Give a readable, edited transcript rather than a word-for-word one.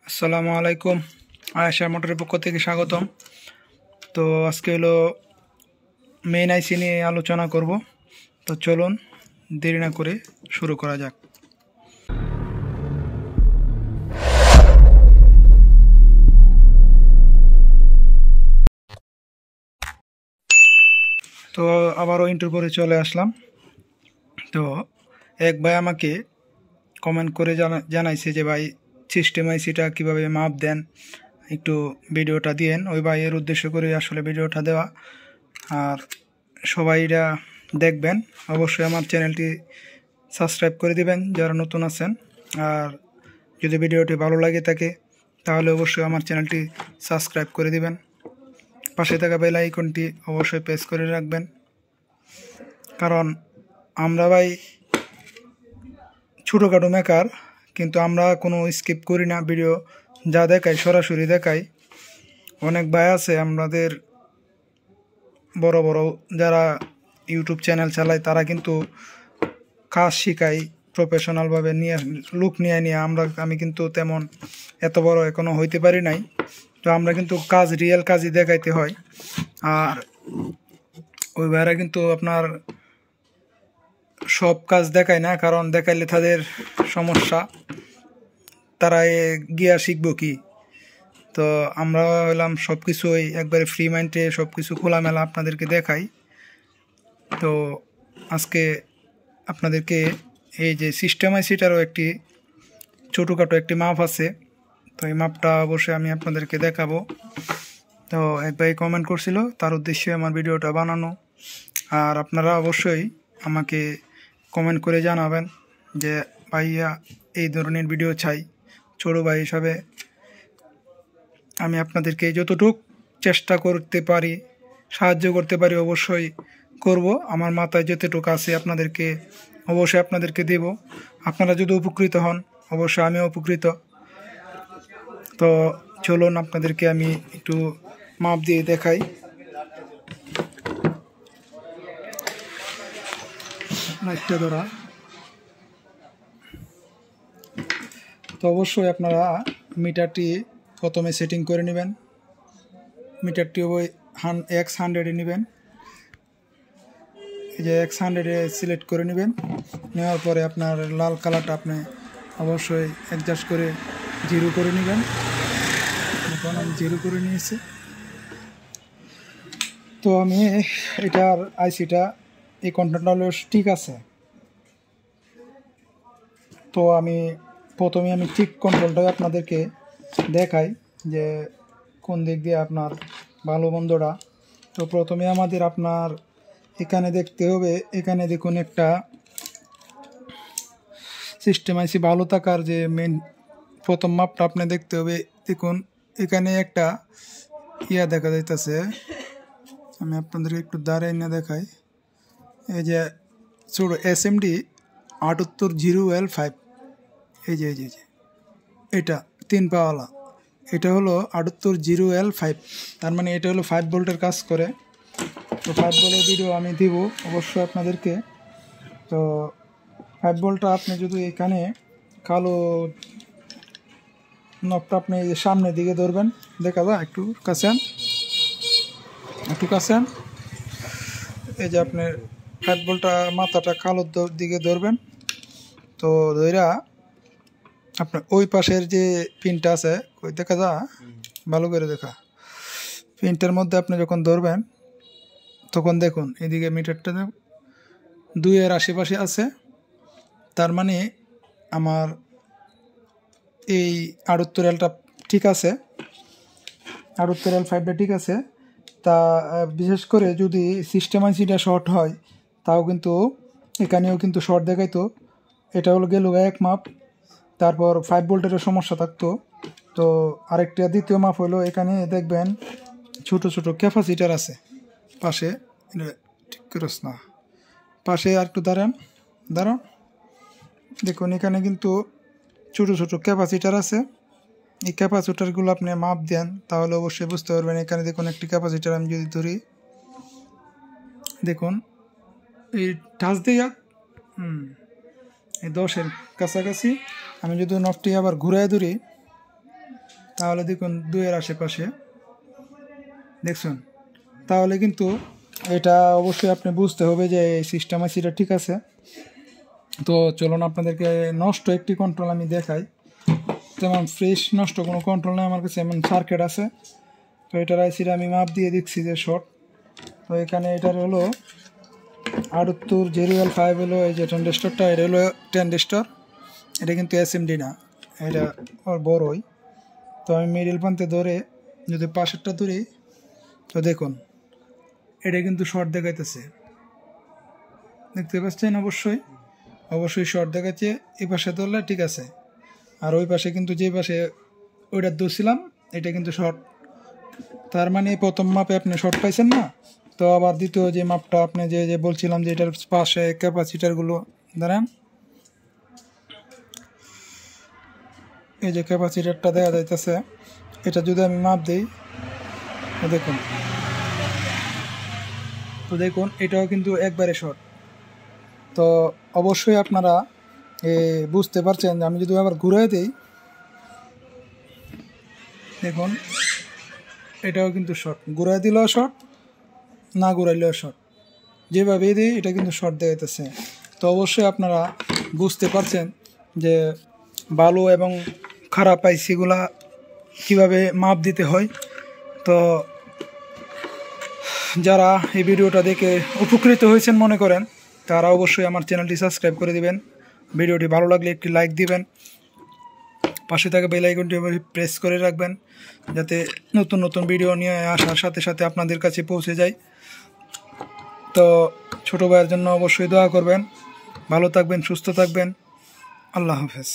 আসসালামু আলাইকুম। আয়েশা মোটরের পক্ষ থেকে স্বাগতম। তো আজকে হলো মেইন আইসি নিয়ে আলোচনা করব। তো চলুন দেরি না করে শুরু করা যাক। তো আবারও ইন্টার করে চলে আসলাম। তো এক ভাই আমাকে কমেন্ট করে জানাইছে যে ভাই সিস্টেম আইসিটা কীভাবে মাপ দেন, একটু ভিডিওটা দিয়েন। ওই ভাইয়ের উদ্দেশ্য করে আসলে ভিডিওটা দেওয়া। আর সবাইরা দেখবেন, অবশ্যই আমার চ্যানেলটি সাবস্ক্রাইব করে দিবেন যারা নতুন আছেন। আর যদি ভিডিওটি ভালো লাগে থাকে তাহলে অবশ্যই আমার চ্যানেলটি সাবস্ক্রাইব করে দিবেন। পাশে থাকা বেল আইকনটি অবশ্যই প্রেস করে রাখবেন, কারণ আমরা ভাই ছোটোখাটো মেকার, কিন্তু আমরা কোনো স্কিপ করি না। ভিডিও যা দেখাই সরাসরি দেখাই। অনেক ভাই আছে আমাদের বড় বড় যারা ইউটিউব চ্যানেল চালায়, তারা কিন্তু কাজ শিখাই প্রফেশনালভাবে লুক নিয়ে আমি কিন্তু তেমন এত বড় এখনও হইতে পারি নাই। তো আমরা কিন্তু কাজ রিয়েল কাজই দেখাইতে হয়। আর ওই ভাইরা কিন্তু আপনার সব কাজ দেখায় না, কারণ দেখাইলে তাদের সমস্যা, তারা গিয়া শিখবো কি। তো আমরা হলাম সব কিছুই একবারে ফ্রি মাইন্ডে সব কিছু খোলামেলা আপনাদেরকে দেখাই। তো আজকে আপনাদেরকে এই যে সিস্টেম আইসিটারও একটি ছোটোখাটো একটি মাপ আছে, তো এই মাপটা অবশ্যই আমি আপনাদেরকে দেখাবো। তো এক ভাই কমেন্ট করছিল, তার উদ্দেশ্যে আমার ভিডিওটা বানানো। আর আপনারা অবশ্যই আমাকে কমেন্ট করে জানাবেন যে ভাইয়া এই ধরনের ভিডিও চাই। ছোটো ভাই হিসাবে আমি আপনাদেরকে যতটুকু চেষ্টা করতে পারি, সাহায্য করতে পারি অবশ্যই করব। আমার মাথায় যতটুকু আছে আপনাদেরকে অবশ্যই দেব। আপনারা যদি উপকৃত হন অবশ্যই আমিও উপকৃত। তো চলুন আপনাদেরকে আমি একটু মাপ দিয়ে দেখাই। লাইটটা ধরা। তো অবশ্যই আপনারা মিটারটি প্রথমে সেটিং করে নেবেন। মিটারটি ওই X100-এ নেবেন। এই যে X100-এ সিলেক্ট করে নেবেন। নেওয়ার পরে আপনার লাল কালারটা আপনি অবশ্যই অ্যাডজাস্ট করে 0 করে নেবেন। এখন আমি 0 করে নিয়েছি। তো আমি এটার আইসিটা এই কন্ট্রোলটা হলো ঠিক আছে। তো আমি প্রথমে ঠিক কন্ট্রোলটাই আপনাদেরকে দেখাই যে কোন দিক দিয়ে আপনার ভালো মন্দটা। তো প্রথমে আমাদের আপনার এখানে দেখতে হবে, এখানে দেখুন একটা সিস্টেম আইসি ভালো থাকার যে মেন প্রথম মাপটা আপনি দেখতে হবে। দেখুন এখানে একটা দেখা যাইতেছে, আমি আপনাদেরকে একটু দাঁড়াই না দেখাই। এই যে ছোটো SMD 780L5, এই যে এটা 3 পাওয়ালা, এটা হলো 780L5। তার মানে এটা হলো 5 ভোল্টের কাজ করে। তো 5 ভোল্টের ভিডিও আমি দিব অবশ্যই আপনাদেরকে। তো 5 ভোল্টটা আপনি যদি এখানে কালো নবটা আপনি সামনের দিকে ধরবেন, দেখা যায় একটু কাছে এই যে আপনার 5 ভোল্টটা মাথাটা কালোর দিকে ধরবেন। তো ধইরা আপনার ওই পাশের যে পিনটা আছে, ওই দেখা যায় ভালো করে দেখা, পিনটার মধ্যে আপনি যখন ধরবেন তখন দেখুন এদিকে মিটারটা 2-এর আশেপাশে আছে। তার মানে আমার এই 78Lটা ঠিক আছে, 78L5টা ঠিক আছে। তা বিশেষ করে যদি সিস্টেম আইসিটা শর্ট হয় তাও কিন্তু এখানেও কিন্তু শর্ট দেখাইতো। এটা হলো গেল এক মাপ। তারপর 5 ভোল্টের সমস্যা থাকতো। তো আরেকটা দ্বিতীয় মাপ হলো, এখানে দেখবেন ছোটো ক্যাপাসিটার আছে পাশে। ঠিক করস না, পাশে আর একটু দাঁড়ান। দেখুন এখানে কিন্তু ছোটো ক্যাপাসিটার আছে। এই ক্যাপাসিটারগুলো আপনি মাপ দেন তাহলে অবশ্যই বুঝতে পারবেন। এখানে দেখুন একটি ক্যাপাসিটার আমি যদি ধরি, দেখুন এই টাচ দিয়ে এই 10-এর কাছাকাছি। আমি যদি নবটি আবার ঘুরায় ধরি, তাহলে দেখুন 2-এর আশেপাশে দেখছেন, তাহলে কিন্তু এটা অবশ্যই আপনি বুঝতে হবে যে এই সিস্টেম আইসিটা ঠিক আছে। তো চলুন আপনাদেরকে নষ্ট একটি কন্ট্রোল আমি দেখাই। তেমন ফ্রেশ নষ্ট কোনো কন্ট্রোল নেই আমার কাছে, এমন সার্কিট আছে। তো এটার আইসিটা আমি মাপ দিয়ে দেখছি যে শর্ট। তো এখানে এটার হলো 7805 হলো এই যে ট্রানজিস্টরটা, এটা হলো ট্রানজিস্টর, এটা কিন্তু এসএমডি না, এটা ওর বড়ই। তো আমি মিডিল প্রান্তে ধরে যদি পাশেরটা ধরি, তো দেখুন এটা কিন্তু শর্ট দেখাইতেছে, দেখতে পাচ্ছেন? অবশ্যই শর্ট দেখাচ্ছে। এই পাশে ধরলে ঠিক আছে, আর ওই পাশে কিন্তু যে পাশে ওইটা ধরছিলাম এটা কিন্তু শর্ট। তার মানে প্রথম মাপে আপনি শর্ট পাইছেন না, তো আবার দ্বিতীয় যে মাপটা আপনি যে বলছিলাম যে এটার পাশে ক্যাপাসিটারগুলো দাঁড়ান, এই যে ক্যাপাসিটারটা দেখা যাইতেছে, এটা যদি আমি মাপ দিই তো দেখুন এটাও কিন্তু একবারে শর্ট। তো অবশ্যই আপনারা বুঝতে পারছেন যে আমি যদি আবার ঘুরাই দিই, দেখুন এটাও কিন্তু শর্ট, ঘুরাই দিলেও শর্ট, না ঘুরাইলেও শর্ট, যেভাবে দিই এটা কিন্তু শর্ট দেখাইতেছে। তো অবশ্যই আপনারা বুঝতে পারছেন যে ভালো এবং খারাপ আইসিগুলা কীভাবে মাপ দিতে হয়। তো যারা এই ভিডিওটা দেখে উপকৃত হয়েছেন মনে করেন, তারা অবশ্যই আমার চ্যানেলটি সাবস্ক্রাইব করে দিবেন। ভিডিওটি ভালো লাগলে একটি লাইক দিবেন, পাশে থাকা বেল আইকনটি প্রেস করে রাখবেন, যাতে নতুন নতুন ভিডিও নিয়ে আসার সাথে সাথে আপনাদের কাছে পৌঁছে যায়। তো ছোটো ভাইয়ের জন্য অবশ্যই দোয়া করবেন। ভালো থাকবেন, সুস্থ থাকবেন। আল্লাহ হাফেজ।